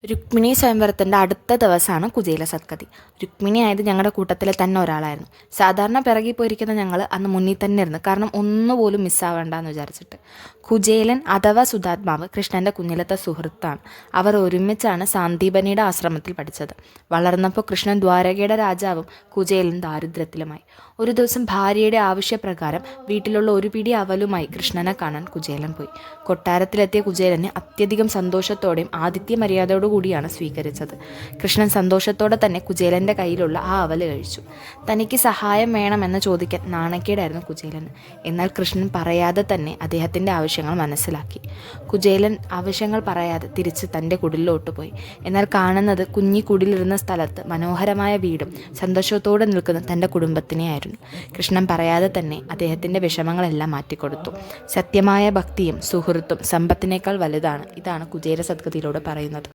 രുക്മിണി സ്വയംവരത്തിൻ്റെ അടുത്ത ദിവസമാണ് കുചേല സത്കതി. രുക്മിണി ആയത് ഞങ്ങളുടെ കൂട്ടത്തിലെ തന്നെ ഒരാളായിരുന്നു. സാധാരണ പിറകിൽ പോയിരിക്കുന്ന ഞങ്ങൾ അന്ന് മുന്നിൽ തന്നെ ഇരുന്നു, കാരണം ഒന്നുപോലും മിസ്സാവേണ്ടെന്ന് വിചാരിച്ചിട്ട്. കുചേലൻ അഥവാ സുധാത്മാവ് കൃഷ്ണൻ്റെ കുഞ്ഞിലത്തെ സുഹൃത്താണ്. അവർ ഒരുമിച്ചാണ് സാന്ദീപനിയുടെ ആശ്രമത്തിൽ പഠിച്ചത്. വളർന്നപ്പോൾ കൃഷ്ണൻ ദ്വാരകയുടെ രാജാവും കുചേലൻ ദാരിദ്ര്യത്തിലുമായി. ഒരു ദിവസം ഭാര്യയുടെ ആവശ്യപ്രകാരം വീട്ടിലുള്ള ഒരു പിടി അവലുമായി കൃഷ്ണനെ കാണാൻ കുചേലൻ പോയി. കൊട്ടാരത്തിലെത്തിയ കുചേലനെ അത്യധികം സന്തോഷത്തോടെയും ആതിഥ്യ മര്യാദയോടുകൂടിയാണ് സ്വീകരിച്ചത്. കൃഷ്ണൻ സന്തോഷത്തോടെ തന്നെ കുചേലൻ്റെ കയ്യിലുള്ള ആ അവല് കഴിച്ചു. തനിക്ക് സഹായം വേണമെന്ന് ചോദിക്കാൻ നാണക്കേടായിരുന്നു കുചേലന്. എന്നാൽ കൃഷ്ണൻ പറയാതെ തന്നെ അദ്ദേഹത്തിൻ്റെ ആവശ്യങ്ങൾ മനസ്സിലാക്കി. കുചേലൻ ആവശ്യങ്ങൾ പറയാതെ തിരിച്ച് തൻ്റെ കുടിലോട്ട് പോയി. എന്നാൽ കാണുന്നത് കുഞ്ഞി കുടിലിരുന്ന സ്ഥലത്ത് മനോഹരമായ വീടും സന്തോഷത്തോടെ നിൽക്കുന്ന തൻ്റെ കുടുംബത്തിനെയായിരുന്നു. കൃഷ്ണൻ പറയാതെ തന്നെ അദ്ദേഹത്തിൻ്റെ വിഷമങ്ങളെല്ലാം മാറ്റിക്കൊടുത്തു. സത്യമായ ഭക്തിയും സുഹൃത്തും സമ്പത്തിനേക്കാൾ വലുതാണ്. ഇതാണ് കുചേല സത്കതിയിലൂടെ പറയുന്നത്.